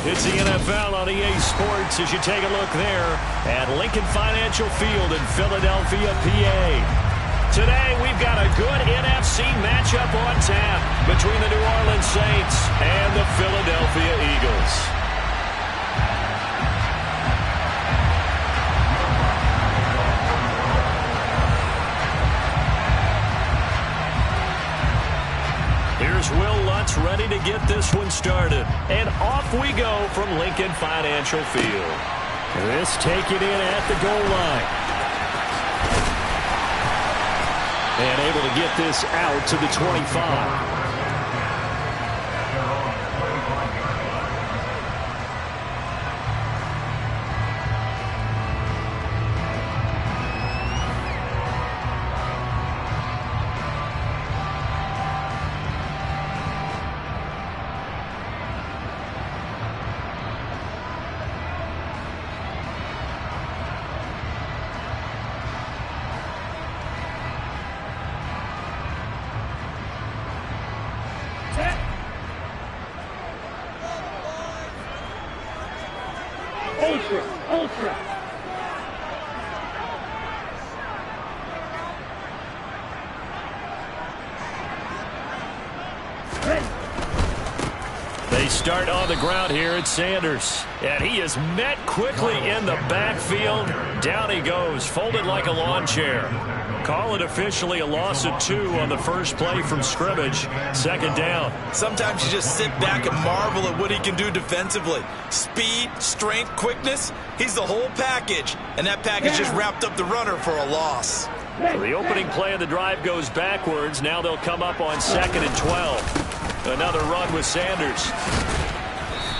It's the NFL on EA Sports as you take a look there at Lincoln Financial Field in Philadelphia, PA. Today, we've got a good NFC matchup on tap between the New Orleans Saints and the Philadelphia Eagles. Here's Will Lutz ready to get this one started. And off we go from Lincoln Financial Field. This taken in at the goal line. And able to get this out to the 25. Ultra. They start on the ground here at Sanders. And he is met quickly in the backfield. Down he goes, folded like a lawn chair. Call it officially a loss of 2 on the first play from scrimmage. Second down. Sometimes you just sit back and marvel at what he can do defensively. Speed, strength, quickness. He's the whole package. And that package just wrapped up the runner for a loss. So the opening play of the drive goes backwards. Now they'll come up on 2nd and 12. Another run with Sanders.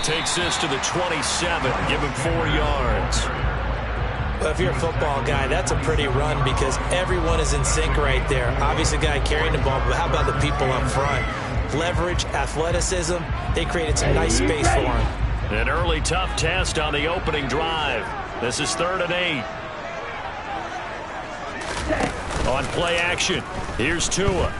Takes this to the 27. Give him 4 yards. Well, if you're a football guy, that's a pretty run because everyone is in sync right there. Obviously, the guy carrying the ball, but how about the people up front? Leverage, athleticism, they created some nice space for him. An early tough test on the opening drive. This is 3rd and 8. On play action, here's Tua.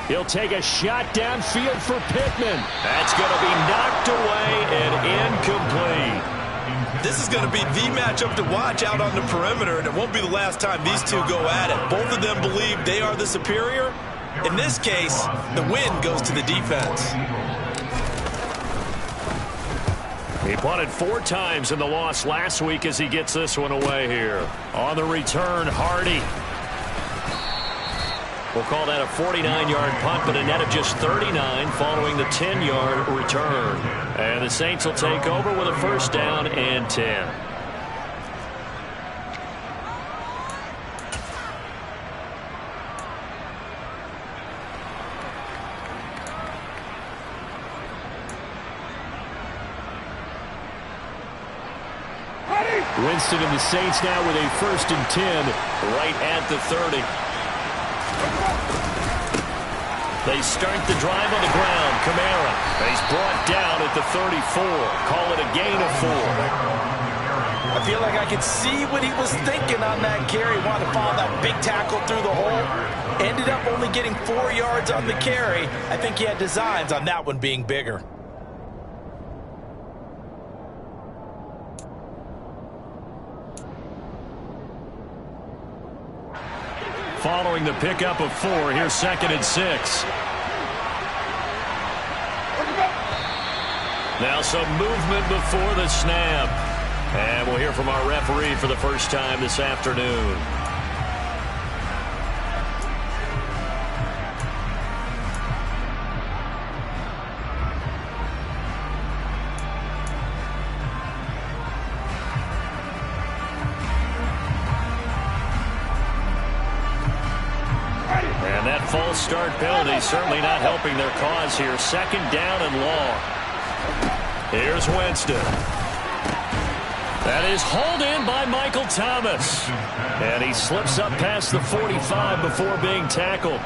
He'll take a shot downfield for Pittman. That's going to be knocked away and incomplete. This is going to be the matchup to watch out on the perimeter, and it won't be the last time these two go at it. Both of them believe they are the superior. In this case, the win goes to the defense. He punted 4 times in the loss last week as he gets this one away here. On the return, Hardy. We'll call that a 49-yard punt, but a net of just 39 following the 10-yard return. And the Saints will take over with a 1st down and 10. Winston and the Saints now with a 1st and 10 right at the 30. They start the drive on the ground. Kamara. He's brought down at the 34. Call it a gain of 4. I feel like I could see what he was thinking on that carry. Wanted to follow that big tackle through the hole. Ended up only getting 4 yards on the carry. I think he had designs on that one being bigger. Following the pickup of 4, here's 2nd and 6. Now some movement before the snap. And we'll hear from our referee for the first time this afternoon. And that false start penalty certainly not helping their cause here. 2nd down and long. Here's Winston. That is hauled in by Michael Thomas. And he slips up past the 45 before being tackled.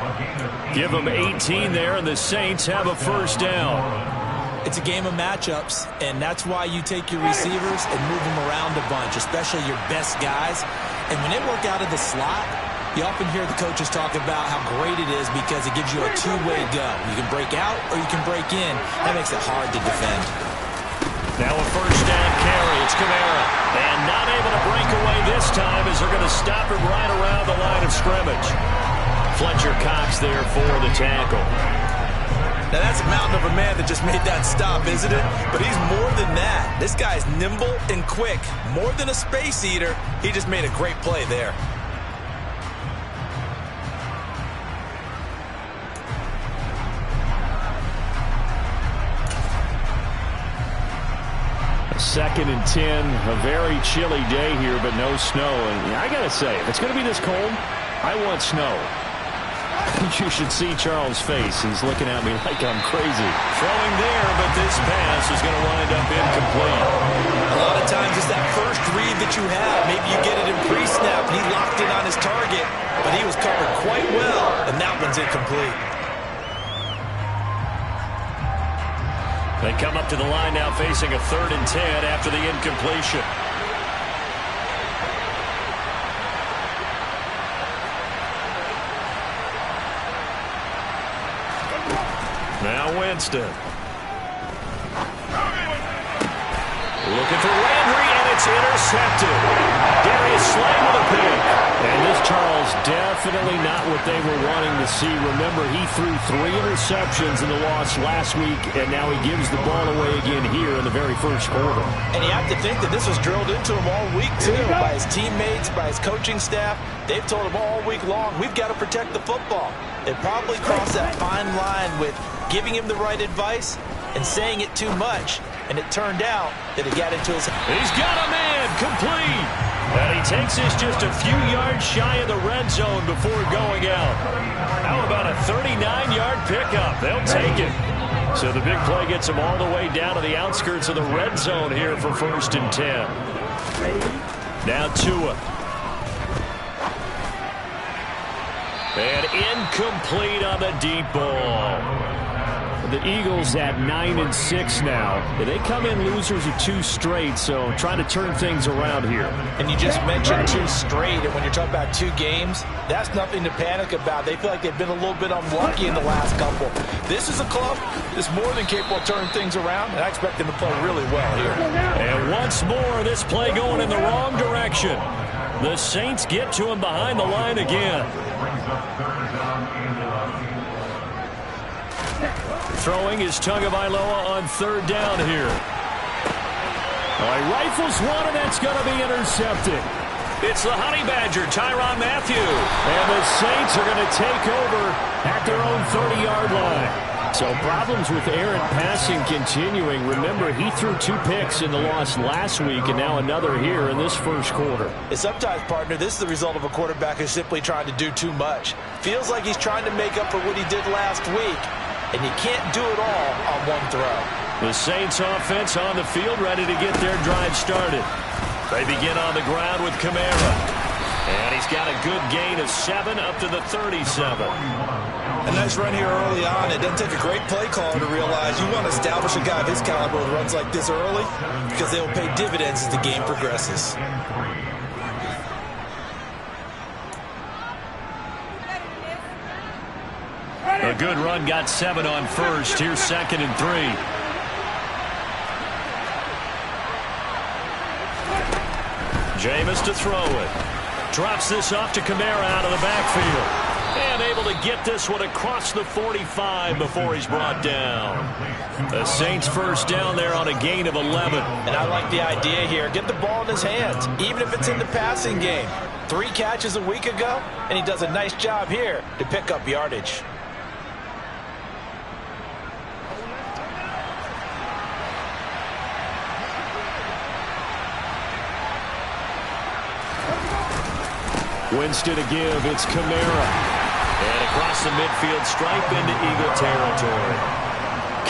Give him 18 there, and the Saints have a 1st down. It's a game of matchups, and that's why you take your receivers and move them around a bunch, especially your best guys. And when they work out of the slot, you often hear the coaches talk about how great it is because it gives you a two-way go. You can break out or you can break in. That makes it hard to defend. Now a first down carry. It's Kamara. And not able to break away this time as they're going to stop him right around the line of scrimmage. Fletcher Cox there for the tackle. Now that's a mountain of a man that just made that stop, isn't it? But he's more than that. This guy's nimble and quick. More than a space eater, he just made a great play there. Second and 10, a very chilly day here, but no snow. And I got to say, if it's going to be this cold, I want snow. You should see Charles' face. He's looking at me like I'm crazy. Throwing there, but this pass is going to wind up incomplete. A lot of times it's that first read that you have. Maybe you get it in pre-snap, and he locked in on his target, but he was covered quite well, and that one's incomplete. They come up to the line now facing a 3rd and 10 after the incompletion. Now Winston. Looking for Landry, and it's intercepted. Darius Slay with a pick. And this Charles definitely not what they were wanting to see. Remember, he threw 3 interceptions in the loss last week, and now he gives the ball away again here in the very first quarter. And you have to think that this was drilled into him all week, too, by his teammates, by his coaching staff. They've told him all week long, we've got to protect the football. They probably crossed that fine line with giving him the right advice and saying it too much. And it turned out that it got into his... He's got a man, complete. And he takes this just a few yards shy of the red zone before going out. How about a 39-yard pickup? They'll take it. So the big play gets him all the way down to the outskirts of the red zone here for 1st and 10. Now Tua. And incomplete on the deep ball. The Eagles at 9-6 now. They come in losers of 2 straight, so trying to turn things around here. And you just mentioned 2 straight, and when you're talking about 2 games, that's nothing to panic about. They feel like they've been a little bit unlucky in the last couple. This is a club that's more than capable of turning things around, and I expect them to play really well here. And once more, this play going in the wrong direction. The Saints get to him behind the line again. Throwing is Tagovailoa on 3rd down here. He rifles one, and that's going to be intercepted. It's the Honey Badger, Tyrann Mathieu. And the Saints are going to take over at their own 30-yard line. So problems with errant passing continuing. Remember, he threw 2 picks in the loss last week, and now another here in this first quarter. And sometimes, partner, this is the result of a quarterback who's simply trying to do too much. Feels like he's trying to make up for what he did last week. And you can't do it all on one throw. The Saints offense on the field, ready to get their drive started. They begin on the ground with Kamara. And he's got a good gain of 7 up to the 37. A nice run here early on. It doesn't take a great play caller to realize you want to establish a guy of his caliber with runs like this early because they will pay dividends as the game progresses. A good run, got 7 on first. Here's 2nd and 3. Jameis to throw it. Drops this off to Kamara out of the backfield. And able to get this one across the 45 before he's brought down. The Saints first down there on a gain of 11. And I like the idea here. Get the ball in his hands, even if it's in the passing game. 3 catches a week ago, and he does a nice job here to pick up yardage. Winston to give, it's Kamara. And across the midfield stripe into Eagle territory.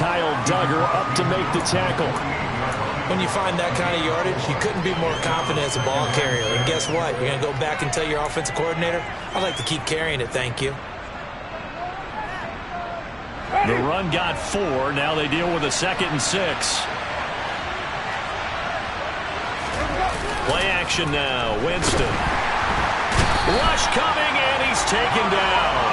Kyle Duggar up to make the tackle. When you find that kind of yardage, you couldn't be more confident as a ball carrier. And guess what? You're going to go back and tell your offensive coordinator, I'd like to keep carrying it, thank you. The run got 4. Now they deal with a 2nd and 6. Play action now. Winston. Rush coming, and he's taken down.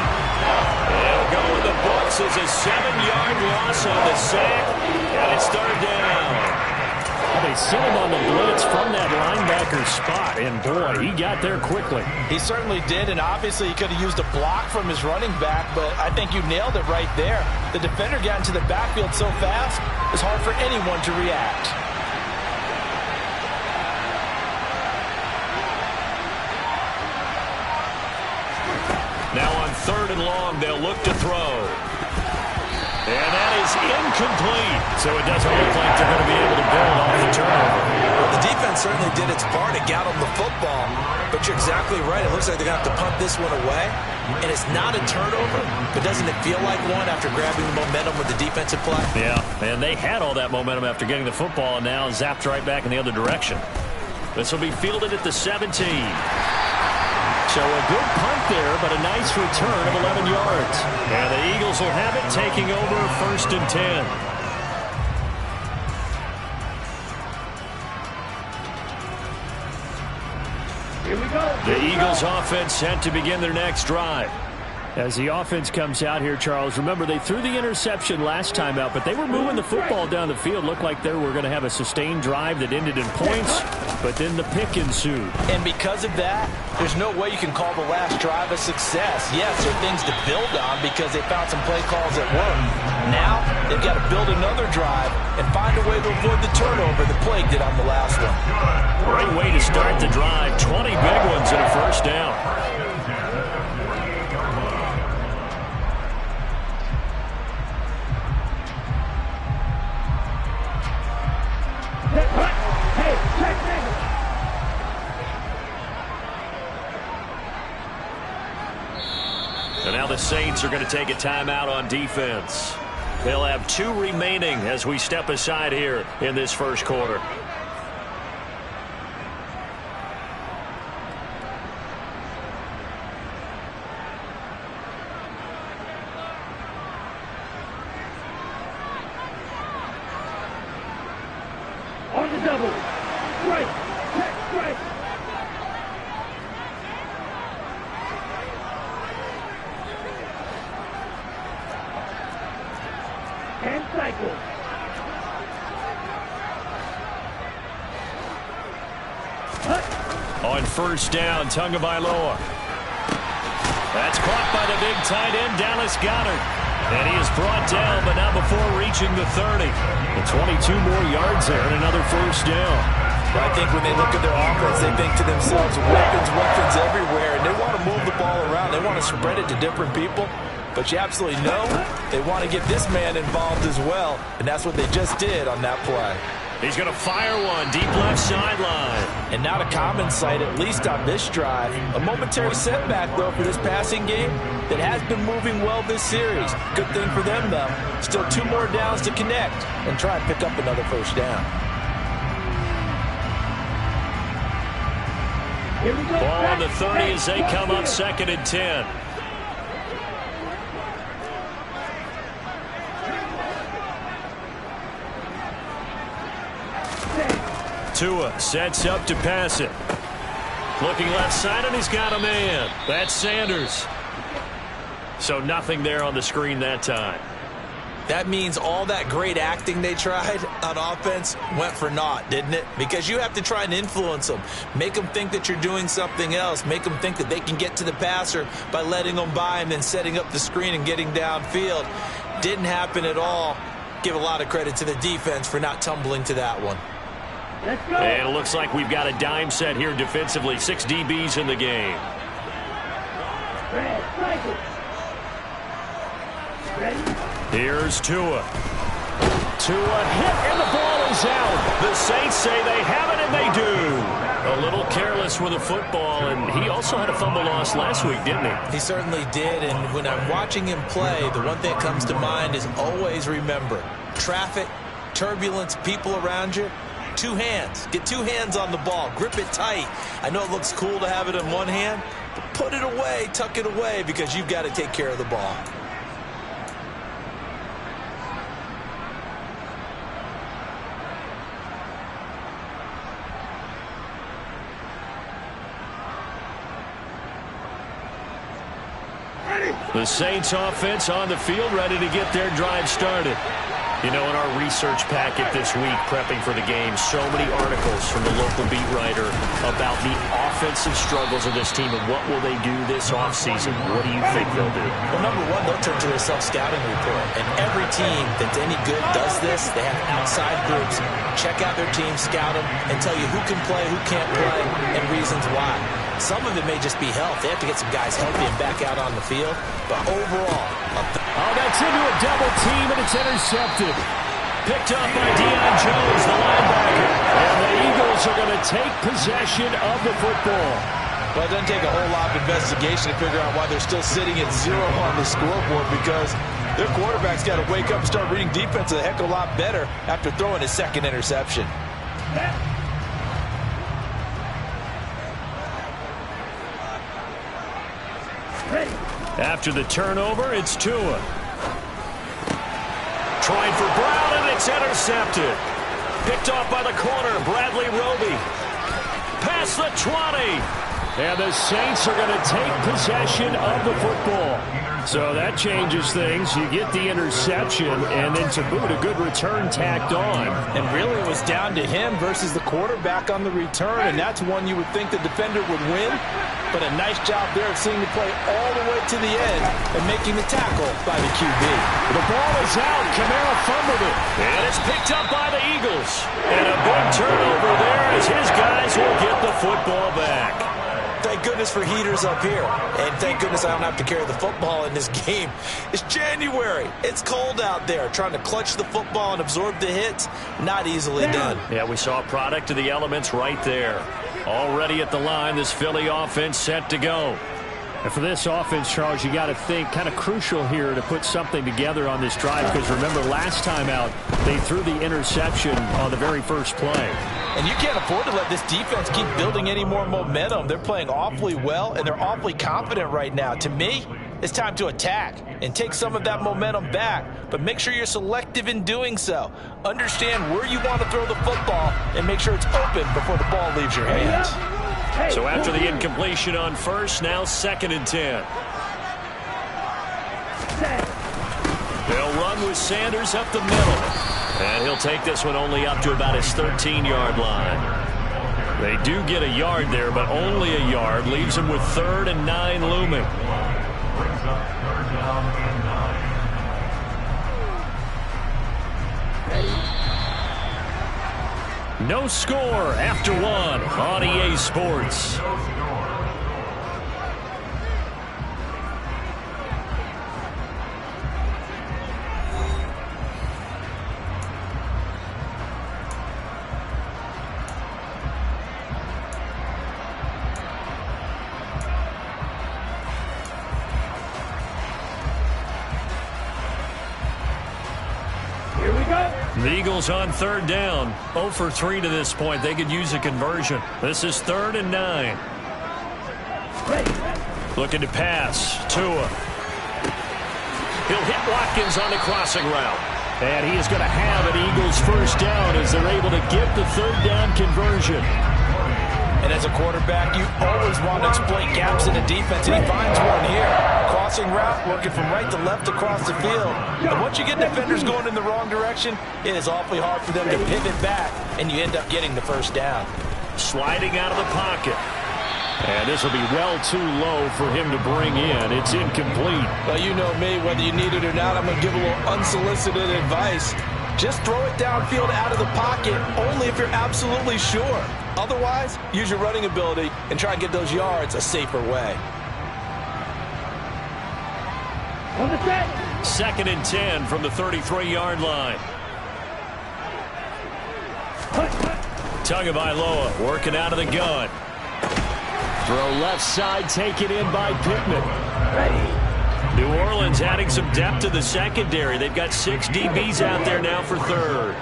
It'll go in the books as a 7-yard loss on the sack, and it's 3rd down. They sent him on the blitz from that linebacker spot, and boy, he got there quickly. He certainly did, and obviously he could have used a block from his running back, but I think you nailed it right there. The defender got into the backfield so fast, it's hard for anyone to react. Now on 3rd and long, they'll look to throw. And that is incomplete. So it doesn't look like they're going to be able to build off the turnover. Well, the defense certainly did its part. It got them the football. But you're exactly right. It looks like they're going to have to punt this one away. And it's not a turnover, but doesn't it feel like one after grabbing the momentum with the defensive play? Yeah, and they had all that momentum after getting the football and now zapped right back in the other direction. This will be fielded at the 17. So a good punt there, but a nice return of 11 yards. And the Eagles will have it, taking over 1st and 10. Here we go. The Eagles offense set to begin their next drive. As the offense comes out here, Charles, remember they threw the interception last time out, but they were moving the football down the field. Looked like they were going to have a sustained drive that ended in points, but then the pick ensued. And because of that, there's no way you can call the last drive a success. Yes, there are things to build on because they found some play calls that work. Now, they've got to build another drive and find a way to avoid the turnover that plagued it on the last one. Great way to start the drive. 20 big ones and a 1st down. And now the Saints are going to take a timeout on defense. They'll have 2 remaining as we step aside here in this 1st quarter. On the double. Strike. Check. Strike. And cycle. On 1st down, Tagovailoa. That's caught by the big tight end, Dallas Goedert. And he is brought down, but not before reaching the 30. And 22 more yards there and another 1st down. I think when they look at their offense, they think to themselves, weapons everywhere, and they want to move the ball around. They want to spread it to different people. But you absolutely know they want to get this man involved as well, and that's what they just did on that play. He's going to fire one deep left sideline. And not a common sight, at least on this drive. A momentary setback, though, for this passing game that has been moving well this series. Good thing for them, though. Still 2 more downs to connect and try and pick up another 1st down. Here we go. Ball on the 30 as they come up 2nd and 10. Tua sets up to pass it. Looking left side, and he's got a man. That's Sanders. So nothing there on the screen that time. That means all that great acting they tried on offense went for naught, didn't it? Because you have to try and influence them. Make them think that you're doing something else. Make them think that they can get to the passer by letting them by and then setting up the screen and getting downfield. Didn't happen at all. Give a lot of credit to the defense for not tumbling to that one. Let's go. And it looks like we've got a dime set here defensively. 6 DBs in the game. Red, cycle. Ready? Here's Tua. Tua hit, and the ball is out. The Saints say they have it, and they do. A little careless with the football, and he also had a fumble loss last week, didn't he? He certainly did, and when I'm watching him play, the one thing that comes to mind is always remember, traffic, turbulence, people around you, 2 hands. Get 2 hands on the ball. Grip it tight. I know it looks cool to have it in one hand, but put it away, tuck it away, because you've got to take care of the ball. Ready? The Saints offense on the field, ready to get their drive started. You know, in our research packet this week, prepping for the game, so many articles from the local beat writer about the offensive struggles of this team and what will they do this offseason. What do you think they'll do? Well, number one, they'll turn to their self-scouting report. And every team that's any good does this. They have outside groups. Check out their team, scout them, and tell you who can play, who can't play, and reasons why. Some of it may just be health. They have to get some guys healthy and back out on the field. But overall, that's into a double team, and it's intercepted. Picked up by Deion Jones, the linebacker. And the Eagles are going to take possession of the football. Well, it doesn't take a whole lot of investigation to figure out why they're still sitting at 0 on the scoreboard, because their quarterback's got to wake up and start reading defense a heck of a lot better after throwing his second interception. After the turnover, it's Tua. Trying for Brown, and it's intercepted. Picked off by the corner, Bradley Roby. Past the 20. And the Saints are going to take possession of the football. So that changes things. You get the interception, and then to boot, a good return tacked on. And really, it was down to him versus the quarterback on the return, and that's one you would think the defender would win. But a nice job there of seeing the play all the way to the end and making the tackle by the QB. The ball is out. Kamara fumbled it. And it's picked up by the Eagles. And a big turnover there as his guys will get the football back. Thank goodness for heaters up here. And thank goodness I don't have to carry the football in this game. It's January. It's cold out there. Trying to clutch the football and absorb the hits, not easily done. Yeah, we saw a product of the elements right there. Already at the line, this Philly offense set to go. And for this offense, Charles, you got to think kind of crucial here to put something together on this drive, because remember last time out, they threw the interception on the very first play. And you can't afford to let this defense keep building any more momentum. They're playing awfully well, and they're awfully confident right now. To me, it's time to attack and take some of that momentum back, but make sure you're selective in doing so. Understand where you want to throw the football and make sure it's open before the ball leaves your hands. So after the incompletion on first, now 2nd and 10. They'll run with Sanders up the middle. And he'll take this one only up to about his 13-yard line. They do get a yard there, but only a yard. Leaves him with 3rd and 9 looming. No score after 1 on EA Sports. The Eagles on 3rd down. 0 for 3 to this point. They could use a conversion. This is 3rd and 9. Looking to pass. Tua. He'll hit Watkins on the crossing route. And he is going to have an Eagles first down as they're able to get the 3rd down conversion. And as a quarterback, you always want to exploit gaps in the defense, and he finds one here. Crossing route, working from right to left across the field. And once you get defenders going in the wrong direction, it is awfully hard for them to pivot back, and you end up getting the first down. Sliding out of the pocket. And this will be well too low for him to bring in. It's incomplete. Well, you know me, whether you need it or not, I'm going to give a little unsolicited advice. Just throw it downfield out of the pocket, only if you're absolutely sure. Otherwise, use your running ability and try and get those yards a safer way. On the set. 2nd and 10 from the 33-yard line. Tagovailoa working out of the gun. Throw left side, taken in by Pittman. New Orleans adding some depth to the secondary. They've got 6 DBs out there now for 3rd.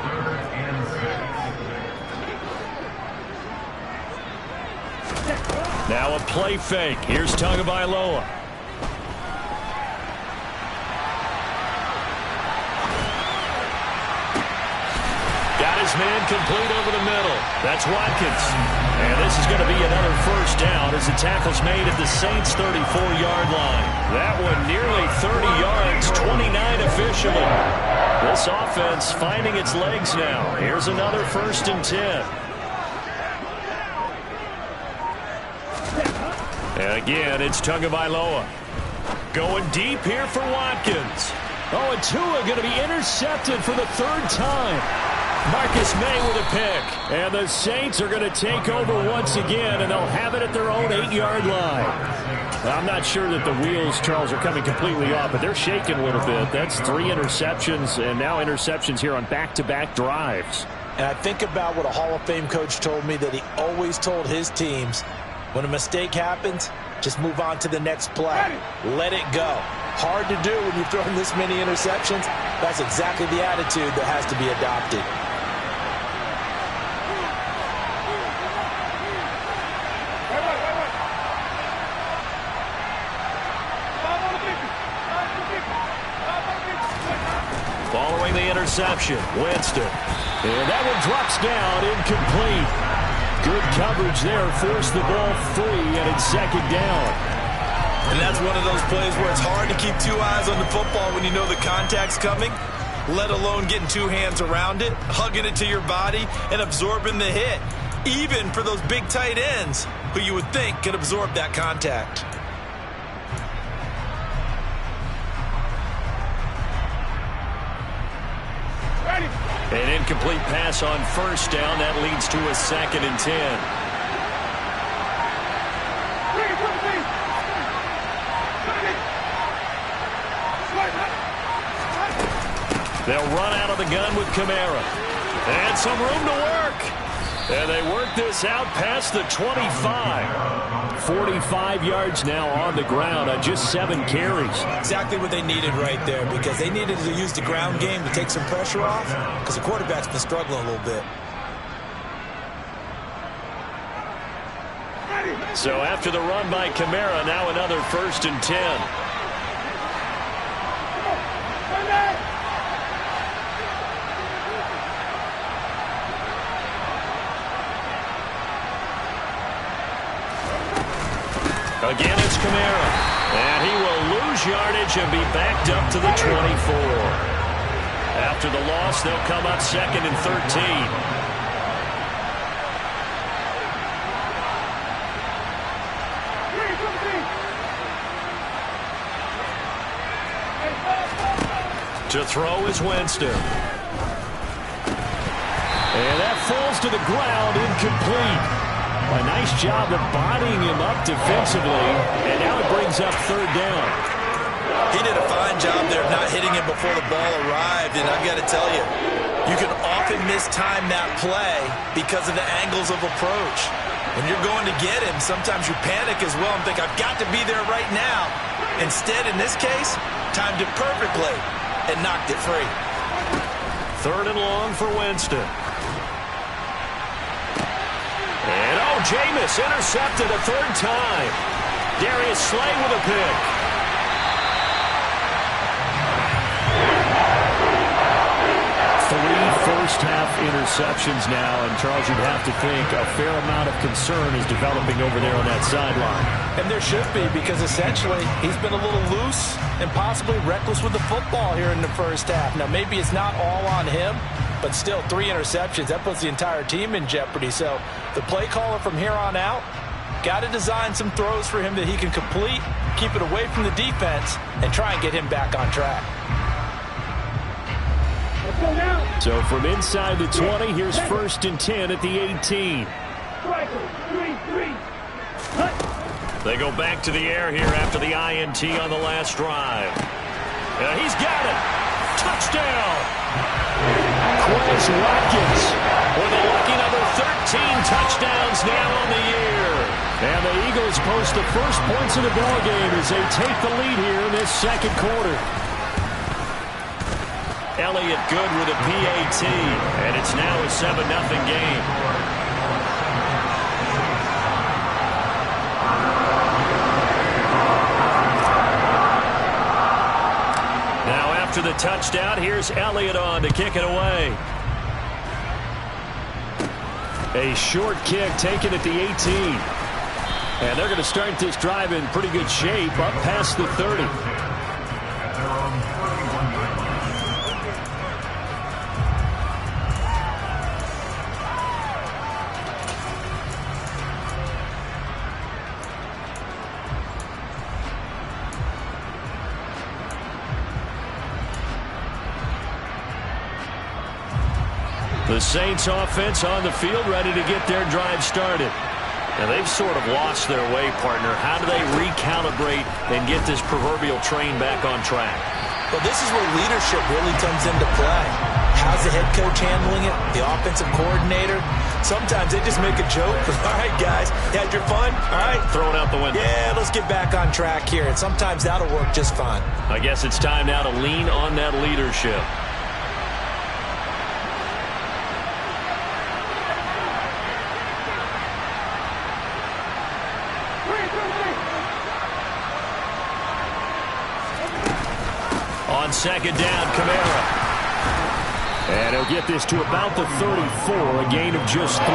Now a play fake. Here's Tagovailoa. Got his man complete over the middle. That's Watkins. And this is going to be another first down as the tackle's made at the Saints' 34-yard line. That one nearly 30 yards, 29 officially. This offense finding its legs now. Here's another 1st and 10. And again, it's Tagovailoa. Going deep here for Watkins. Oh, and Tua going to be intercepted for the 3rd time. Marcus May with a pick. And the Saints are going to take over once again, and they'll have it at their own 8-yard line. I'm not sure that the wheels, Charles, are coming completely off, but they're shaking a little bit. That's 3 interceptions, and now interceptions here on back-to-back drives. And I think about what a Hall of Fame coach told me, that he always told his teams, when a mistake happens, just move on to the next play. Let it go. Hard to do when you've thrown this many interceptions. That's exactly the attitude that has to be adopted. Following the interception, Winston. And that one drops down, incomplete. Good coverage there, forced the ball free, and it's 2nd down. And that's one of those plays where it's hard to keep 2 eyes on the football when you know the contact's coming, let alone getting 2 hands around it, hugging it to your body, and absorbing the hit, even for those big tight ends who you would think could absorb that contact. An incomplete pass on 1st down. That leads to a 2nd and 10. They'll run out of the gun with Kamara. And some room to work. And they work this out past the 25. 45 yards now on the ground on just 7 carries. Exactly what they needed right there, because they needed to use the ground game to take some pressure off, because the quarterback's been struggling a little bit. So after the run by Kamara, now another 1st and 10. Again, it's Kamara. And he will lose yardage and be backed up to the 24. After the loss, they'll come up 2nd and 13. To throw is Winston. And that falls to the ground, incomplete. A nice job of bodying him up defensively, and now it brings up 3rd down. He did a fine job there of not hitting him before the ball arrived, and I've got to tell you, you can often mistime that play because of the angles of approach. When you're going to get him, sometimes you panic as well and think, I've got to be there right now. Instead, in this case, timed it perfectly and knocked it free. 3rd and long for Winston. And Jameis intercepted a 3rd time. Darius Slay with a pick. Three first-half interceptions now, and Charles, you'd have to think a fair amount of concern is developing over there on that sideline. And there should be, because essentially he's been a little loose and possibly reckless with the football here in the 1st half. Now, maybe it's not all on him, but still 3 interceptions. That puts the entire team in jeopardy. So the play caller from here on out got to design some throws for him that he can complete, keep it away from the defense, and try and get him back on track. So from inside the 20, here's 1st and 10 at the 18. They go back to the air here after the INT on the last drive. He's got it. Touchdown. Quez Watkins with a lucky number 13 touchdowns now on the year. And the Eagles post the first points of the ballgame as they take the lead here in this 2nd quarter. Elliott good with a PAT, and it's now a 7-0 game. Now after the touchdown, here's Elliott on to kick it away. A short kick taken at the 18. And they're going to start this drive in pretty good shape up past the 30. The Saints offense on the field, ready to get their drive started. And they've sort of lost their way, partner. How do they recalibrate and get this proverbial train back on track? Well, this is where leadership really comes into play. How's the head coach handling it? The offensive coordinator? Sometimes they just make a joke. All right, guys, you had your fun? All right. Throw it out the window. Yeah, let's get back on track here. And sometimes that'll work just fine. I guess it's time now to lean on that leadership. On second down, Kamara. And he'll get this to about the 34, a gain of just 3.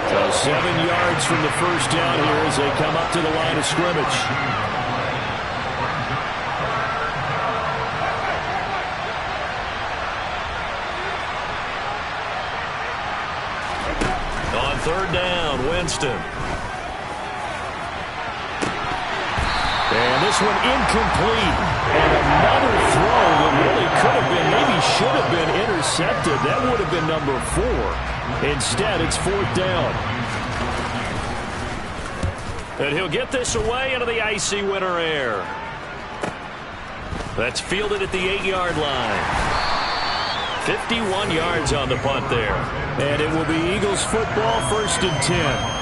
So 7 yards from the first down here as they come up to the line of scrimmage. On third down, Winston. And this one incomplete. And another throw that really could have been, maybe should have been intercepted. That would have been number 4. Instead, it's fourth down. And he'll get this away into the icy winter air. That's fielded at the 8-yard line. 51 yards on the punt there. And it will be Eagles football, 1st and 10.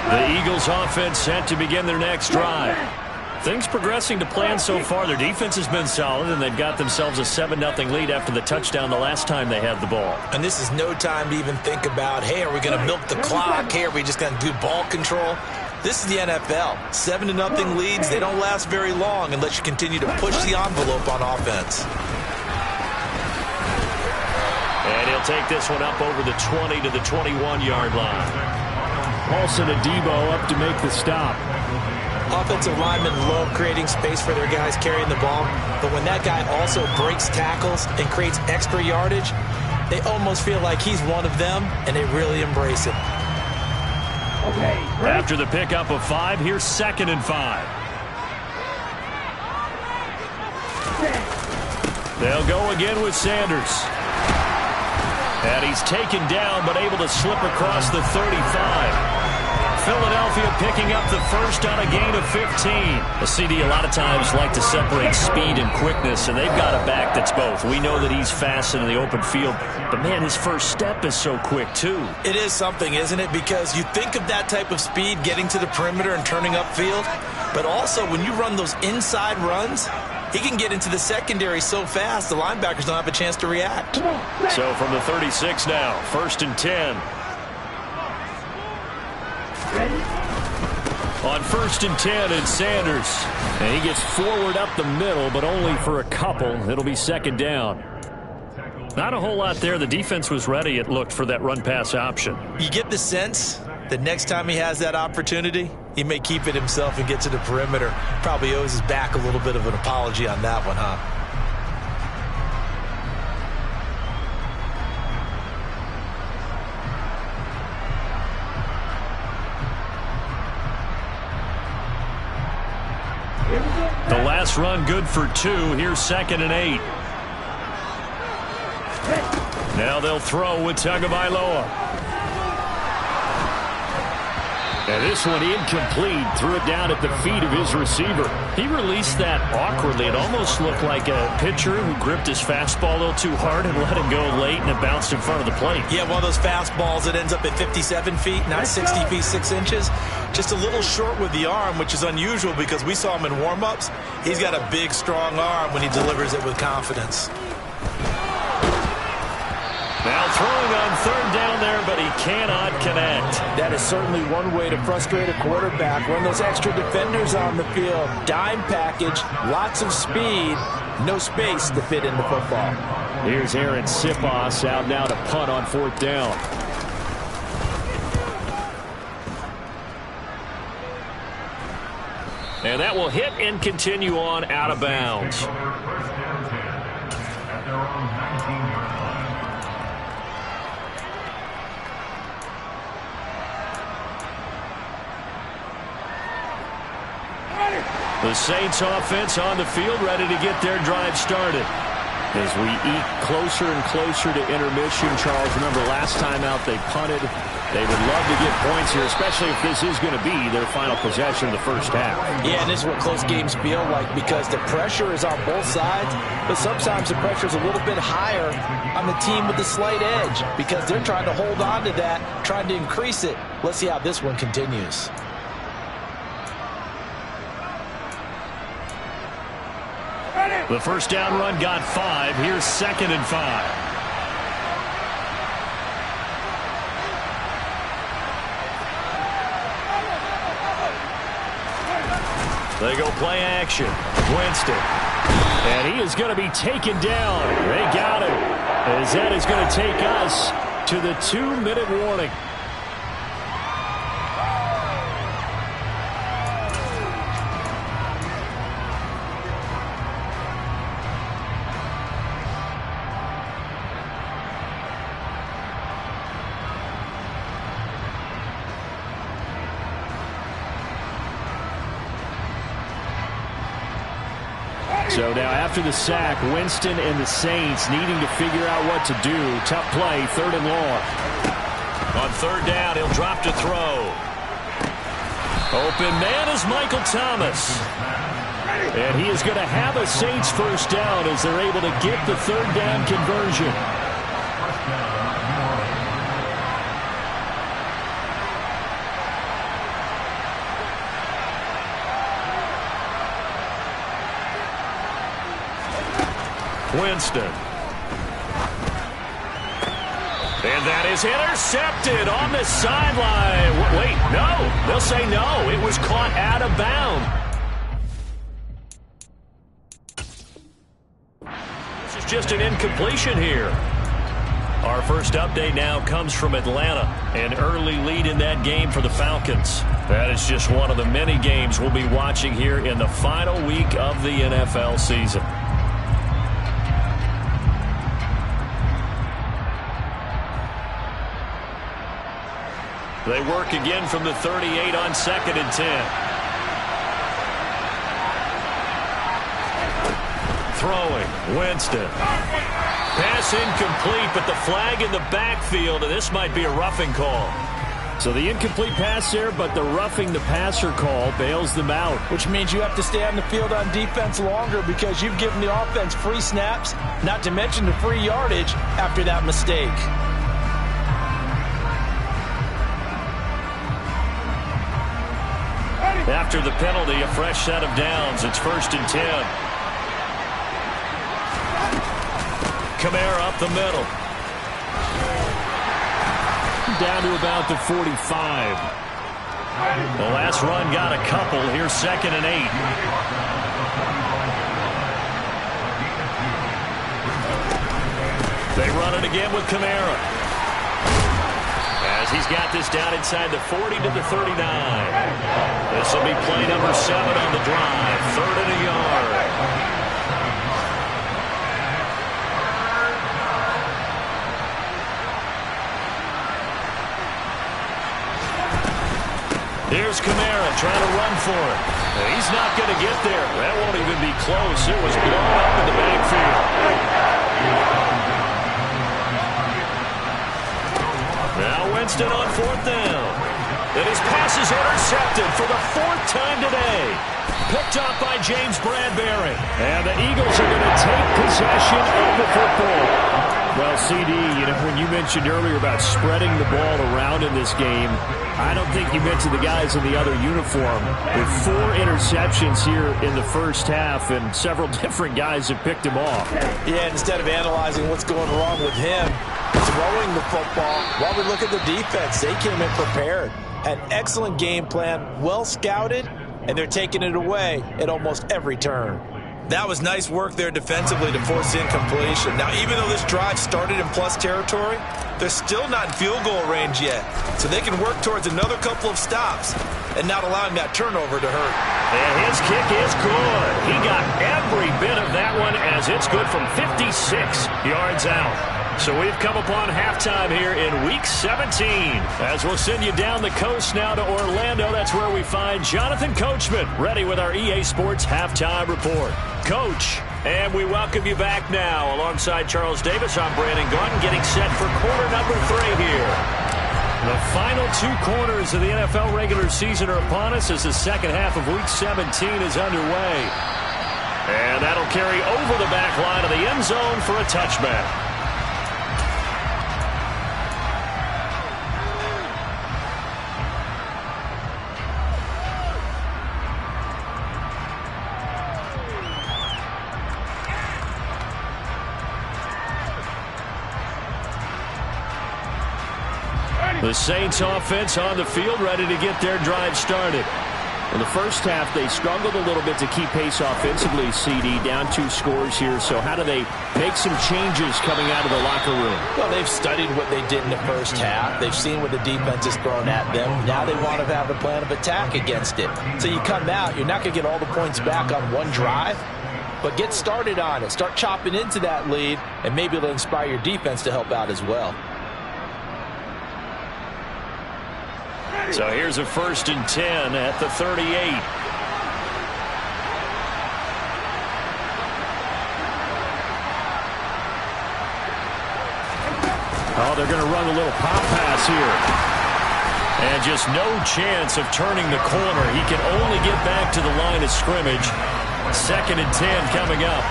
The Eagles offense set to begin their next drive. Things progressing to plan so far. Their defense has been solid, and they've got themselves a 7-0 lead after the touchdown the last time they had the ball. And this is no time to even think about, hey, are we going to milk the clock? Hey, are we just going to do ball control? This is the NFL. 7-0 leads, they don't last very long unless you continue to push the envelope on offense. And he'll take this one up over the 20 to the 21-yard line. Paulson Adebo up to make the stop. Offensive linemen love creating space for their guys carrying the ball, but when that guy also breaks tackles and creates extra yardage, they almost feel like he's one of them, and they really embrace it. Okay, after the pickup of 5, here's 2nd and 5. They'll go again with Sanders. And he's taken down, but able to slip across the 35. Philadelphia picking up the first on a gain of 15. The CD a lot of times like to separate speed and quickness, and they've got a back that's both. We know that he's fast in the open field, but man, his first step is so quick too. It is something, isn't it? Because you think of that type of speed getting to the perimeter and turning upfield, but also when you run those inside runs, he can get into the secondary so fast the linebackers don't have a chance to react. So from the 36 now, 1st and 10. On 1st and 10, it's Sanders. And he gets forward up the middle, but only for a couple. It'll be 2nd down. Not a whole lot there. The defense was ready, it looked, for that run-pass option. You get the sense that next time he has that opportunity, he may keep it himself and get to the perimeter. Probably owes his back a little bit of an apology on that one, huh? The last run good for 2. Here's 2nd and 8. Now they'll throw with Tagovailoa. And this one incomplete. Threw it down at the feet of his receiver. He released that awkwardly. It almost looked like a pitcher who gripped his fastball a little too hard and let it go late, and it bounced in front of the plate. Yeah, one of those fastballs that ends up at 57 feet, not 60 feet, 6 inches. Just a little short with the arm, which is unusual because we saw him in warm-ups. He's got a big, strong arm when he delivers it with confidence. Now throwing on 3rd down there, but he cannot connect. That is certainly one way to frustrate a quarterback. Run those extra defenders on the field. Dime package, lots of speed, no space to fit in the football. Here's Aaron Sipos out now to punt on 4th down. And that will hit and continue on out of bounds. The Saints offense on the field, ready to get their drive started. As we eat closer and closer to intermission, Charles, remember last time out they punted. They would love to get points here, especially if this is going to be their final possession of the first half. Yeah, and this is what close games feel like because the pressure is on both sides, but sometimes the pressure is a little bit higher on the team with the slight edge because they're trying to hold on to that, trying to increase it. Let's see how this one continues. The first down run got 5. Here's 2nd and 5. They go play action. Winston. And he is going to be taken down. They got him. As that is going to take us to the 2-minute warning. So now after the sack, Winston and the Saints needing to figure out what to do. Tough play, 3rd and long. On 3rd down, he'll drop to throw. Open man is Michael Thomas. And he is going to have a Saints first down as they're able to get the 3rd down conversion. Winston. And that is intercepted on the sideline. Wait, no. They'll say no. It was caught out of bounds. This is just an incompletion here. Our first update now comes from Atlanta. An early lead in that game for the Falcons. That is just one of the many games we'll be watching here in the final week of the NFL season. They work again from the 38 on 2nd and 10. throwing. Winston. Pass incomplete, but the flag in the backfield, and this might be a roughing call. So the incomplete pass there, but the roughing the passer call bails them out. Which means you have to stay on the field on defense longer because you've given the offense free snaps, not to mention the free yardage after that mistake. After the penalty, a fresh set of downs. It's 1st and 10. Kamara up the middle. Down to about the 45. The last run got a couple. Here's 2nd and 8. They run it again with Kamara. As he's got this down inside the 40 to the 39. This will be play number 7 on the drive. 3rd and a yard. Here's Kamara trying to run for it. He's not going to get there. That won't even be close. It was blown up in the backfield. Now Winston on 4th down. And his pass is intercepted for the 4th time today. Picked up by James Bradbury. And the Eagles are going to take possession of the football. Well, CD, you know, when you mentioned earlier about spreading the ball around in this game, I don't think you mentioned the guys in the other uniform. With 4 interceptions here in the first half, and several different guys have picked him off. Yeah, instead of analyzing what's going wrong with him, throwing the football, while we look at the defense, they came in prepared. An excellent game plan, well scouted, and they're taking it away at almost every turn. That was nice work there defensively to force incompletion. Now, even though this drive started in plus territory, they're still not in field goal range yet. So they can work towards another couple of stops and not allowing that turnover to hurt. And his kick is good. He got every bit of that one as it's good from 56 yards out. So we've come upon halftime here in Week 17. As we'll send you down the coast now to Orlando, that's where we find Jonathan Coachman ready with our EA Sports Halftime Report. Coach, and we welcome you back now. Alongside Charles Davis, I'm Brandon Gunn, getting set for quarter number 3 here. The final 2 quarters of the NFL regular season are upon us as the second half of Week 17 is underway. And that'll carry over the back line of the end zone for a touchback. The Saints offense on the field, ready to get their drive started. In the first half, they struggled a little bit to keep pace offensively, CD, down 2 scores here. So how do they make some changes coming out of the locker room? Well, they've studied what they did in the first half. They've seen what the defense has thrown at them. Now they want to have a plan of attack against it. So you come out, you're not going to get all the points back on one drive, but get started on it. Start chopping into that lead, and maybe it'll inspire your defense to help out as well. So here's a 1st and 10 at the 38. Oh, they're going to run a little pop pass here. And just no chance of turning the corner. He can only get back to the line of scrimmage. 2nd and 10 coming up.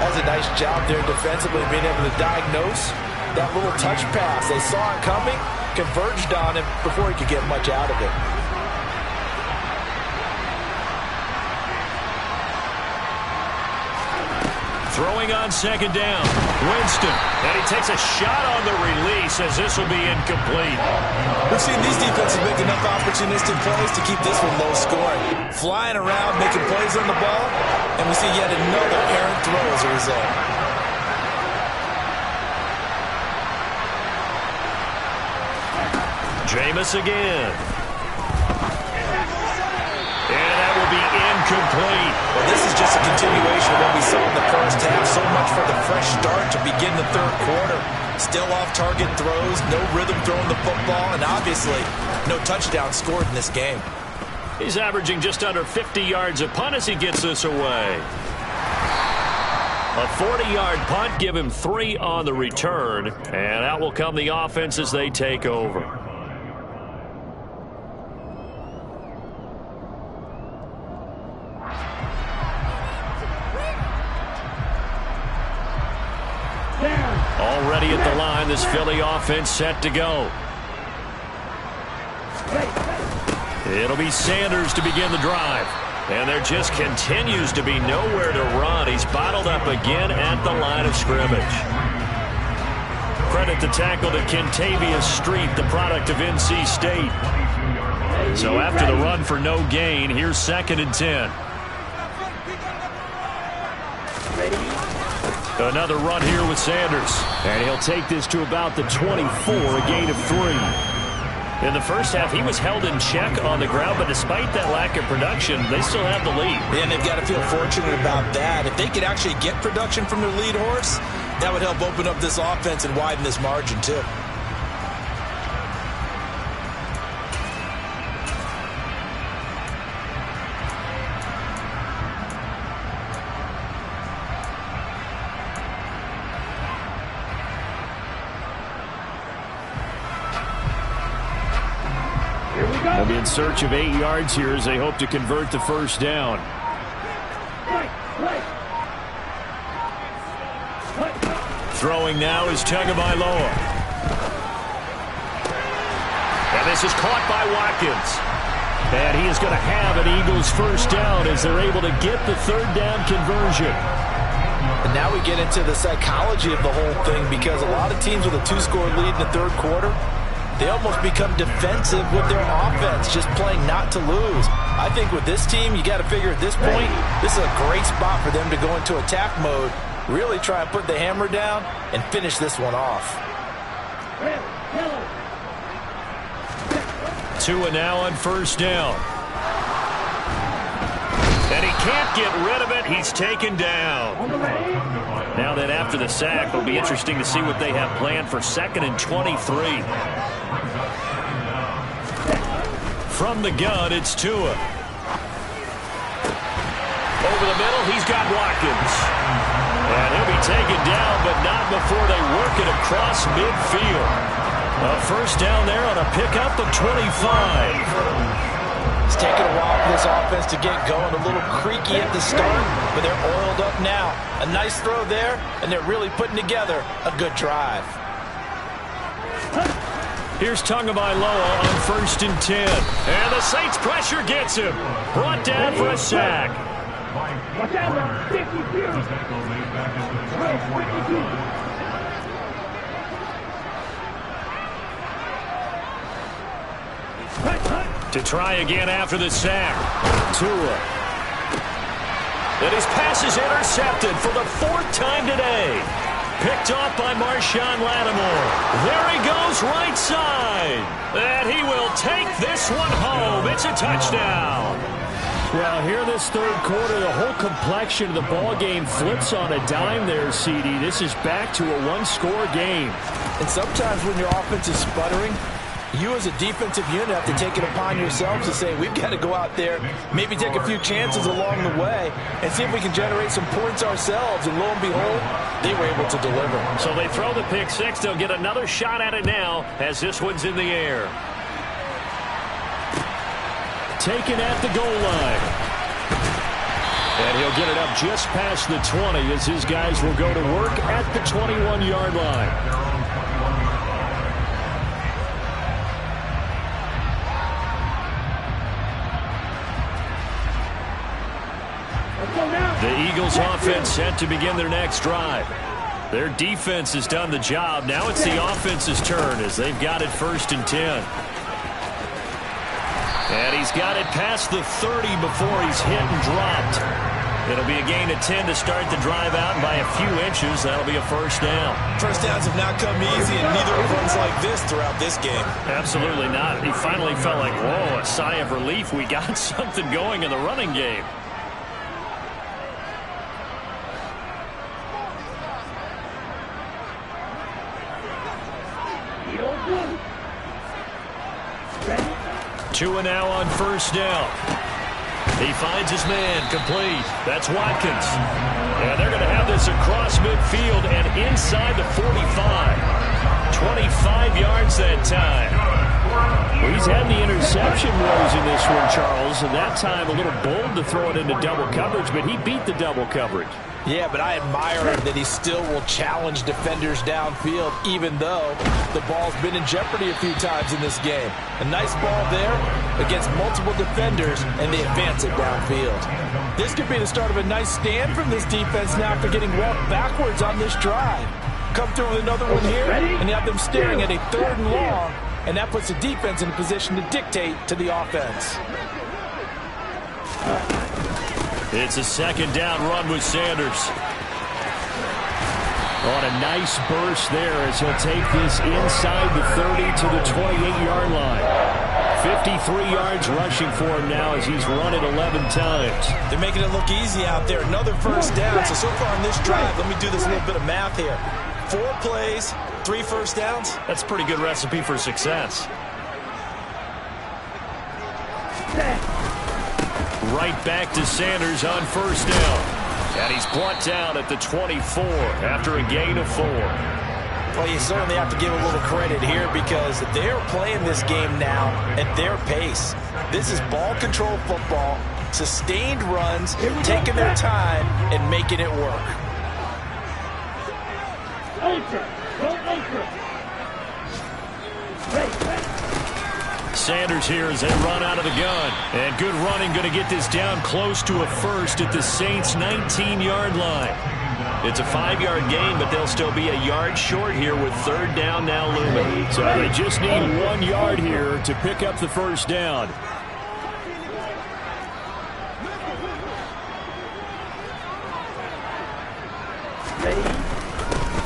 That's a nice job there defensively, being able to diagnose that little touch pass. They saw it coming, converged on him before he could get much out of it. Throwing on 2nd down. Winston. And he takes a shot on the release as this will be incomplete. We've seen these defenses make enough opportunistic plays to keep this one low scoring. Flying around, making plays on the ball, and we see yet another errant throw as a result. Jameis again. And that will be incomplete. Well, this is just a continuation of what we saw in the first half. So much for the fresh start to begin the 3rd quarter. Still off-target throws, no rhythm throwing the football, and obviously no touchdown scored in this game. He's averaging just under 50 yards a punt as he gets this away. A 40-yard punt, give him 3 on the return, and out will come the offense as they take over. Already at the line, this Philly offense set to go. It'll be Sanders to begin the drive. And there just continues to be nowhere to run. He's bottled up again at the line of scrimmage. Credit the tackle to Kentavious Street, the product of NC State. So after the run for no gain, here's 2nd and 10. Another run here with Sanders. And he'll take this to about the 24, a gain of 3. In the first half, he was held in check on the ground, but despite that lack of production, they still have the lead. And they've got to feel fortunate about that. If they could actually get production from their lead horse, that would help open up this offense and widen this margin, too. They'll be in search of 8 yards here as they hope to convert the first down. Throwing now is Tagovailoa. And this is caught by Watkins. And he is going to have an Eagles first down as they're able to get the 3rd down conversion. And now we get into the psychology of the whole thing, because a lot of teams with a 2-score lead in the 3rd quarter, they almost become defensive with their offense, just playing not to lose. I think with this team, you got to figure at this point, this is a great spot for them to go into attack mode, really try and put the hammer down and finish this one off. Tua now on first down. And he can't get rid of it. He's taken down. Now that after the sack, it'll be interesting to see what they have planned for 2nd and 23. From the gun, it's Tua. Over the middle, he's got Watkins. And he'll be taken down, but not before they work it across midfield. A first down there on a pickup of 25. It's taken a while for this offense to get going. A little creaky at the start, but they're oiled up now. A nice throw there, and they're really putting together a good drive. Here's Tagovailoa on 1st and 10. And the Saints pressure gets him. Brought down for a sack. Watch out, 52. To try again after the sack. Tua. And his pass is intercepted for the 4th time today. Picked off by Marshawn Lattimore. There he goes, right side. And he will take this one home. It's a touchdown. Well, here this 3rd quarter, the whole complexion of the ball game flips on a dime there, CD. This is back to a 1-score game. And sometimes when your offense is sputtering, you as a defensive unit have to take it upon yourselves to say, we've got to go out there, maybe take a few chances along the way, and see if we can generate some points ourselves. And lo and behold, they were able to deliver. So they throw the pick 6. They'll get another shot at it now as this one's in the air. Taken at the goal line. And he'll get it up just past the 20 as his guys will go to work at the 21-yard line. The Eagles offense set to begin their next drive. Their defense has done the job. Now it's the offense's turn as they've got it 1st and 10. And he's got it past the 30 before he's hit and dropped. It'll be a gain of 10 to start the drive out, and by a few inches, that'll be a first down. First downs have not come easy, and neither have runs like this throughout this game. Absolutely not. He finally felt like, whoa, a sigh of relief. We got something going in the running game. Tua now on first down. He finds his man, complete. That's Watkins. And they're going to have this across midfield and inside the 45. 25 yards that time. Well, he's had the interception woes in this one, Charles, and that time a little bold to throw it into double coverage, but he beat the double coverage. Yeah, but I admire him that he still will challenge defenders downfield, even though the ball's been in jeopardy a few times in this game. A nice ball there against multiple defenders, and they advance it downfield. This could be the start of a nice stand from this defense now after getting walked backwards on this drive. Come through with another one here, and you have them staring at a 3rd and long, and that puts the defense in a position to dictate to the offense. It's a 2nd down run with Sanders. On a nice burst there as he'll take this inside the 30 to the 28-yard line. 53 yards rushing for him now as he's run it 11 times. They're making it look easy out there. Another 1st down. So far on this drive, let me do this little bit of math here. 4 plays, 3 first downs. That's a pretty good recipe for success. Right back to Sanders on 1st down. And he's brought down at the 24 after a gain of 4. Well, you certainly have to give a little credit here because they're playing this game now at their pace. This is ball control football, sustained runs, taking their time and making it work. Sanders here as they run out of the gun. And good running, going to get this down close to a 1st at the Saints' 19-yard line. It's a 5-yard gain, but they'll still be a yard short here with 3rd down now looming. So they just need 1 yard here to pick up the 1st down.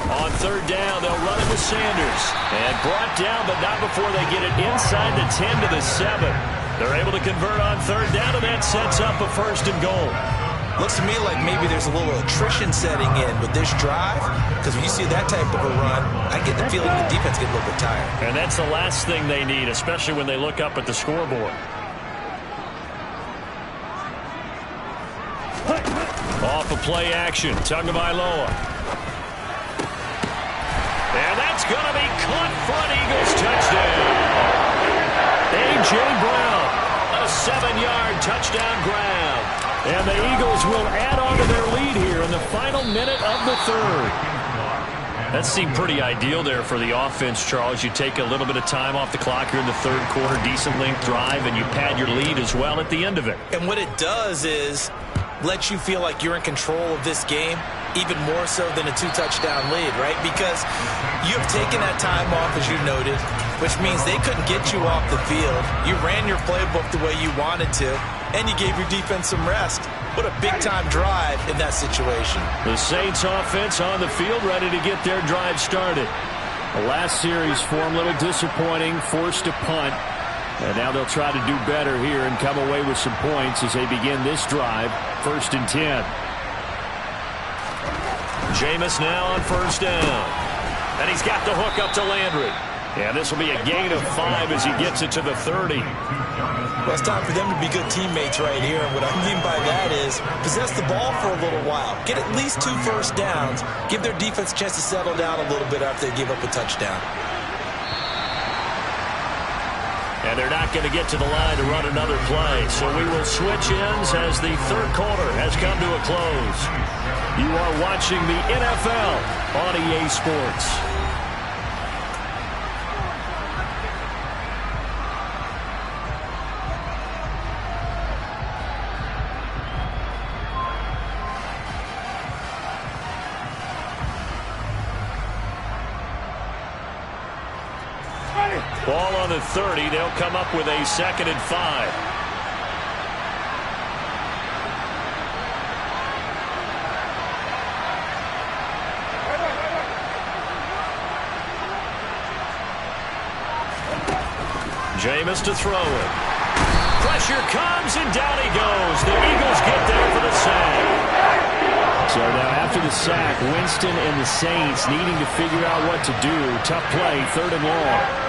On 3rd down, they'll run it with Sanders. And brought down, but not before they get it inside the 10 to the 7. They're able to convert on 3rd down, and that sets up a 1st and goal. Looks to me like maybe there's a little attrition setting in with this drive, because when you see that type of a run, I get the feeling the defense gets a little bit tired. And that's the last thing they need, especially when they look up at the scoreboard. Off of play action, Tagovailoa. And that's going to be caught front, Eagles touchdown. A.J. Brown, a 7-yard touchdown grab. And the Eagles will add on to their lead here in the final minute of the 3rd. That seemed pretty ideal there for the offense, Charles. You take a little bit of time off the clock here in the 3rd quarter, decent length drive, and you pad your lead as well at the end of it. And what it does is let you feel like you're in control of this game, even more so than a 2-touchdown lead, right? Because you have taken that time off, as you noted, which means they couldn't get you off the field. You ran your playbook the way you wanted to, and you gave your defense some rest. What a big-time drive in that situation. The Saints offense on the field, ready to get their drive started. The last series for them, a little disappointing, forced to punt. And now they'll try to do better here and come away with some points as they begin this drive, 1st and 10. Jameis now on 1st down. And he's got the hook up to Landry. And this will be a gain of 5 as he gets it to the 30. Well, it's time for them to be good teammates right here. And what I mean by that is possess the ball for a little while. Get at least 2 first downs. Give their defense a chance to settle down a little bit after they give up a touchdown. And they're not going to get to the line to run another play. So we will switch ends as the 3rd quarter has come to a close. You are watching the NFL on EA Sports. Ball on the 30. They'll come up with a 2nd and 5. Jameis to throw it. Pressure comes, and down he goes. The Eagles get there for the sack. So now after the sack, Winston and the Saints needing to figure out what to do. Tough play, 3rd and long.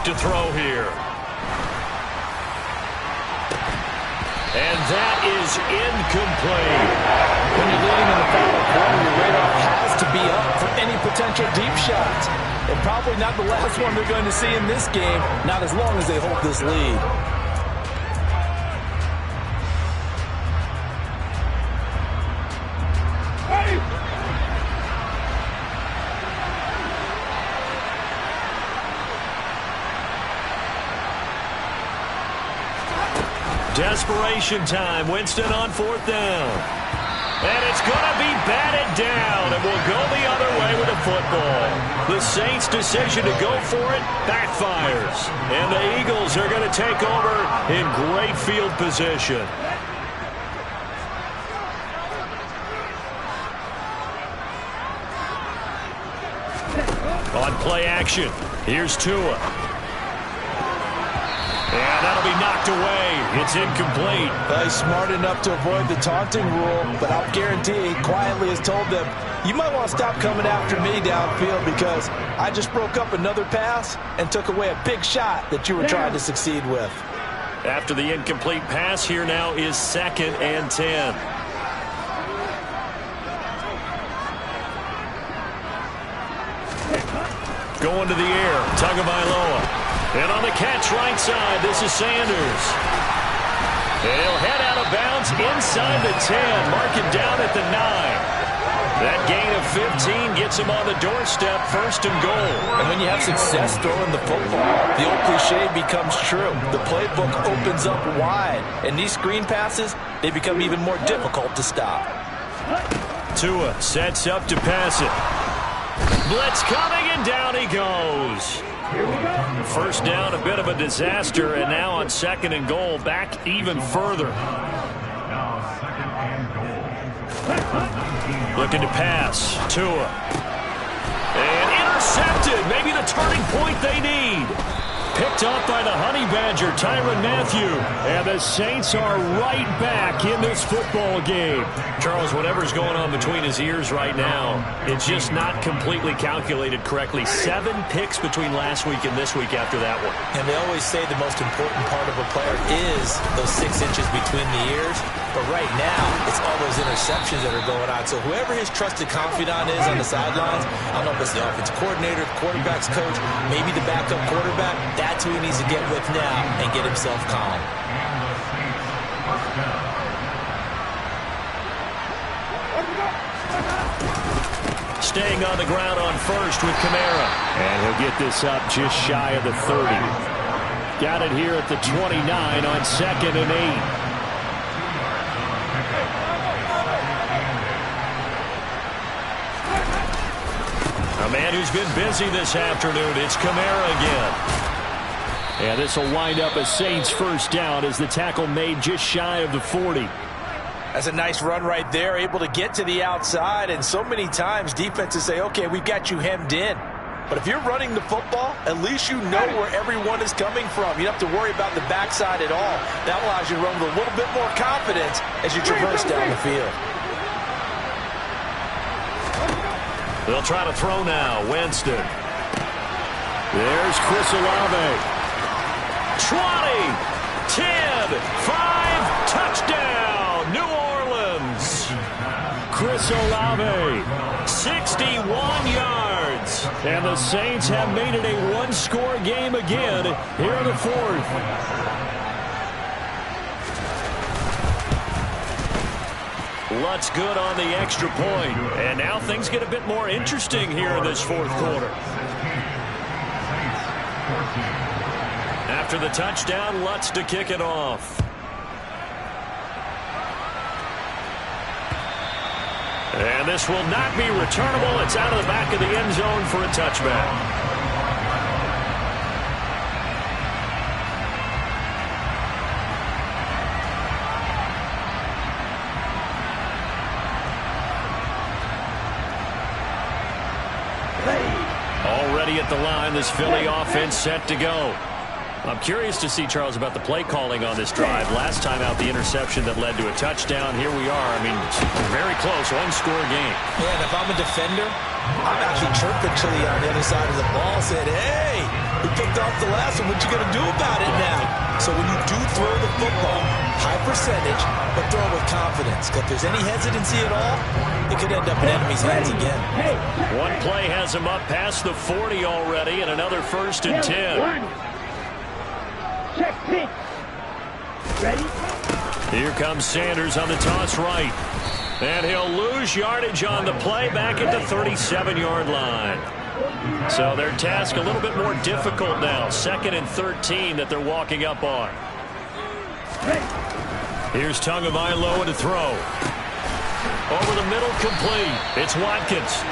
to throw here. And that is incomplete. When you're leading in the final quarter, your radar has to be up for any potential deep shots. And probably not the last one they're going to see in this game, not as long as they hold this lead. Desperation time. Winston on 4th down. And it's going to be batted down, and we'll go the other way with the football. The Saints' decision to go for it backfires. And the Eagles are going to take over in great field position. On play action, here's Tua. And that'll be knocked away. It's incomplete. He's smart enough to avoid the taunting rule, but I'll guarantee he quietly has told them, you might want to stop coming after me downfield because I just broke up another pass and took away a big shot that you were trying to succeed with. After the incomplete pass, here now is 2nd and 10. Going to the air, Tagovailoa. And on the catch right side, this is Sanders. And he'll head out of bounds inside the 10. Mark it down at the 9. That gain of 15 gets him on the doorstep, 1st and goal. And when you have success throwing the football, the old cliche becomes true. The playbook opens up wide. And these screen passes, they become even more difficult to stop. Tua sets up to pass it. Blitz coming, and down he goes. 1st down, a bit of a disaster, and now on 2nd and goal, back even further. Looking to pass. Tua. And intercepted. Maybe the turning point they need. Picked up by the Honey Badger, Tyrann Mathieu. And the Saints are right back in this football game. Charles, whatever's going on between his ears right now, it's just not completely calculated correctly. 7 picks between last week and this week after that one. And they always say the most important part of a player is those 6 inches between the ears. But right now, it's all those interceptions that are going on. So whoever his trusted confidant is on the sidelines, I don't know if it's the offensive coordinator, the quarterback's coach, maybe the backup quarterback, that's who he needs to get with now and get himself calm. Staying on the ground on 1st with Kamara. And he'll get this up just shy of the 30. Got it here at the 29 on 2nd and 8. A man who's been busy this afternoon, it's Kamara again. And this will wind up a Saints 1st down as the tackle made just shy of the 40. That's a nice run right there, able to get to the outside. And so many times defenses say, okay, we've got you hemmed in. But if you're running the football, at least you know where everyone is coming from. You don't have to worry about the backside at all. That allows you to run with a little bit more confidence as you traverse down the field. They'll try to throw now. Winston. There's Chris Olave. 20, 10, 5, touchdown, New Orleans. Chris Olave. 61 yards. And the Saints have made it a one-score game again here in the 4th. Lutz good on the extra point. And now things get a bit more interesting here in this 4th quarter. After the touchdown, Lutz to kick it off. And this will not be returnable. It's out of the back of the end zone for a touchback. Already at the line, this Philly offense set to go. I'm curious to see, Charles, about the play calling on this drive. Last time out, the interception that led to a touchdown. Here we are. I mean, very close, one-score game. Yeah, and if I'm a defender, I'm actually chirping Chili on the other side of the ball, saying, hey, we picked off the last one. What you going to do about it now? So when you do throw the football, high percentage, but throw it with confidence. Because if there's any hesitancy at all, it could end up in enemy's hands again. One play has him up past the 40 already, and another 1st and 10. Check pitch. Ready? Here comes Sanders on the toss right. And he'll lose yardage on the play back at the 37-yard line. So their task a little bit more difficult now. 2nd and 13 that they're walking up on. Here's Tagovailoa to throw. Over the middle, complete. It's Watkins.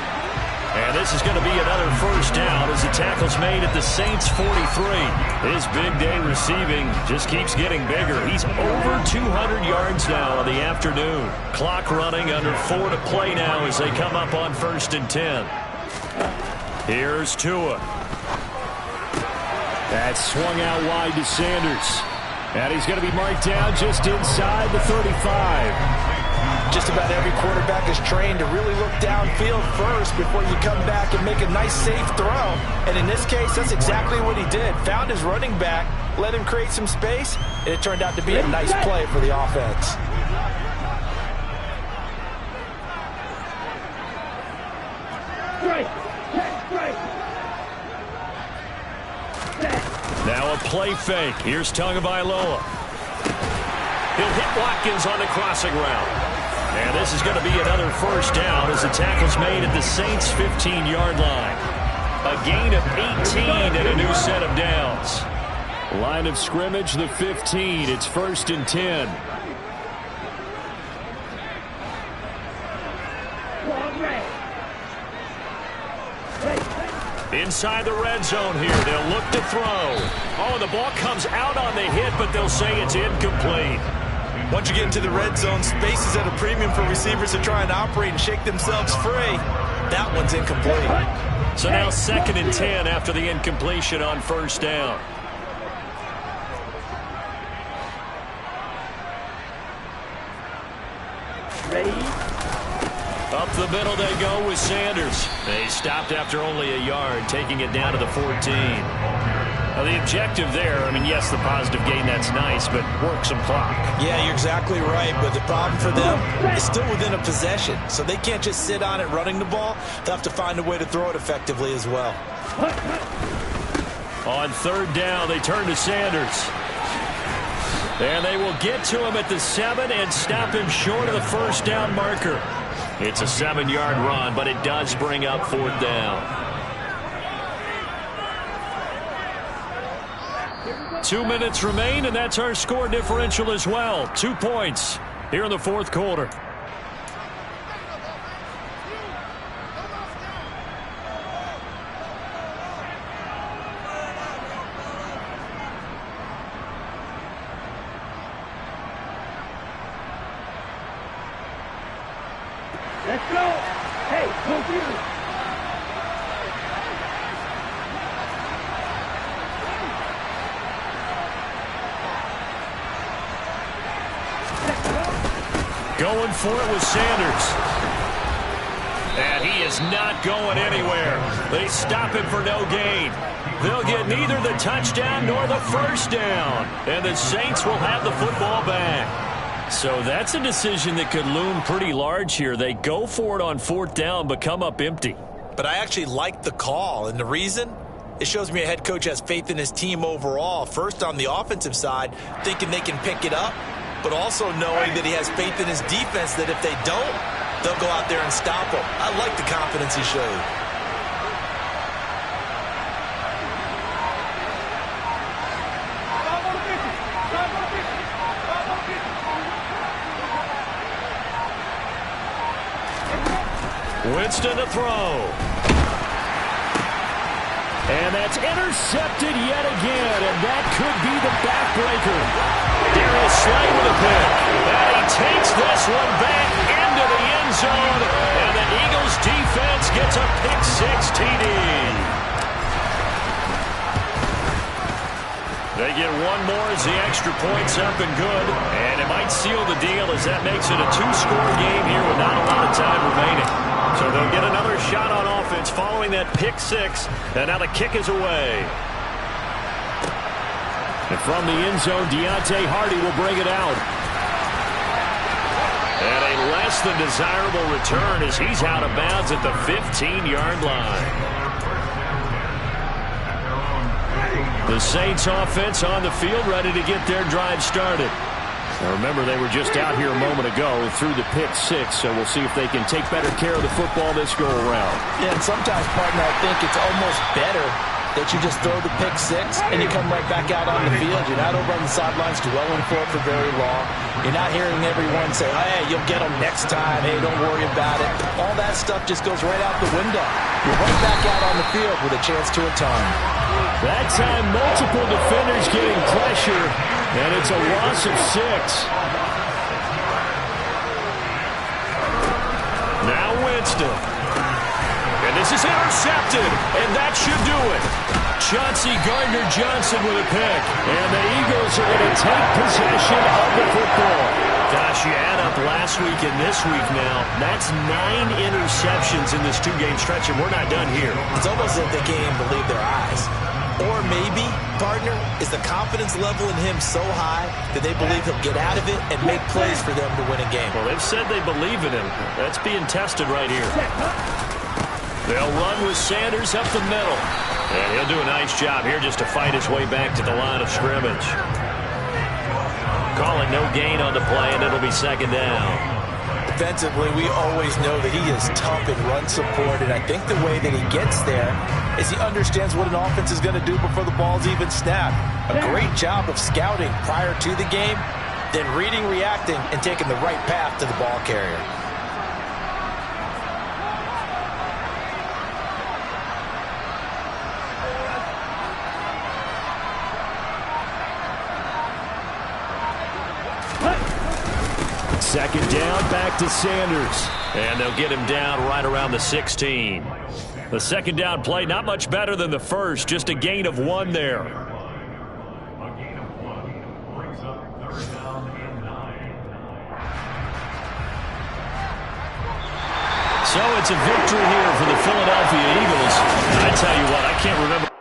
And this is going to be another 1st down as the tackle's made at the Saints' 43. His big day receiving just keeps getting bigger. He's over 200 yards now in the afternoon. Clock running, under 4 to play now as they come up on 1st and 10. Here's Tua. That's swung out wide to Sanders. And he's going to be marked down just inside the 35. Just about every quarterback is trained to really look downfield first before you come back and make a nice, safe throw. And in this case, that's exactly what he did. Found his running back, let him create some space, and it turned out to be a nice play for the offense. Now a play fake. Here's Tagovailoa. He'll hit Watkins on the crossing route. And this is going to be another 1st down as the tackle's made at the Saints' 15-yard line. A gain of 18 and a new set of downs. Line of scrimmage, the 15. It's 1st and 10. Inside the red zone here. They'll look to throw. Oh, the ball comes out on the hit, but they'll say it's incomplete. Once you get into the red zone, space is at a premium for receivers to try and operate and shake themselves free. That one's incomplete. So now 2nd and 10 after the incompletion on 1st down. Ready? Up the middle they go with Sanders. They stopped after only a yard, taking it down to the 14. Now the objective there, I mean, yes, the positive gain, that's nice, but work some clock. Yeah, you're exactly right, but the problem for them is still within a possession, so they can't just sit on it running the ball. They'll have to find a way to throw it effectively as well. On 3rd down, they turn to Sanders. And they will get to him at the 7 and stop him short of the 1st down marker. It's a 7-yard run, but it does bring up 4th down. 2 minutes remain, and that's our score differential as well. 2 points here in the 4th quarter. Let's go. Hey, go through. Going for it with Sanders. And he is not going anywhere. They stop him for no gain. They'll get neither the touchdown nor the 1st down. And the Saints will have the football back. So that's a decision that could loom pretty large here. They go for it on 4th down, but come up empty. But I actually like the call, and the reason? It shows me a head coach has faith in his team overall. First on the offensive side, thinking they can pick it up, but also knowing that he has faith in his defense that if they don't, they'll go out there and stop him. I like the confidence he showed. Winston to throw. And that's intercepted yet again, and that could be the backbreaker. Darius Slay with a pick. And he takes this one back into the end zone. And the Eagles defense gets a pick-6 TD. They get one more as the extra point's up and good. And it might seal the deal as that makes it a 2-score game here with not a lot of time remaining. So they'll get another shot on offense following that pick six. And now the kick is away. And from the end zone, Deontay Hardy will bring it out. And a less than desirable return as he's out of bounds at the 15-yard line. The Saints offense on the field, ready to get their drive started. Now remember, they were just out here a moment ago through the pick six, so we'll see if they can take better care of the football this go-around. Yeah, and sometimes, partner, I think it's almost better that you just throw the pick six and you come right back out on the field. You're not over on the sidelines dwelling for it for very long. You're not hearing everyone say, hey, you'll get them next time. Hey, don't worry about it. All that stuff just goes right out the window. You're right back out on the field with a chance to atone. That time, multiple defenders getting pressure, and it's a loss of 6. Now Winston. And this is intercepted, and that should do it. Chauncey Gardner-Johnson with a pick. And the Eagles are going to take possession of the football. Gosh, you add up last week and this week now, that's 9 interceptions in this two-game stretch, and we're not done here. It's almost like they can't even believe their eyes. Or maybe, partner, is the confidence level in him so high that they believe he'll get out of it and make plays for them to win a game. Well, they've said they believe in him. That's being tested right here. They'll run with Sanders up the middle. And he'll do a nice job here just to fight his way back to the line of scrimmage. Call it no gain on the play, and it'll be second down. Defensively, we always know that he is tough in run support, and I think the way that he gets there is he understands what an offense is going to do before the ball's even snapped. A great job of scouting prior to the game, then reading, reacting, and taking the right path to the ball carrier. Second down, back to Sanders. And they'll get him down right around the 16. The second down play, not much better than the first, just a gain of 1 there. So it's a victory here for the Philadelphia Eagles. I tell you what, I can't remember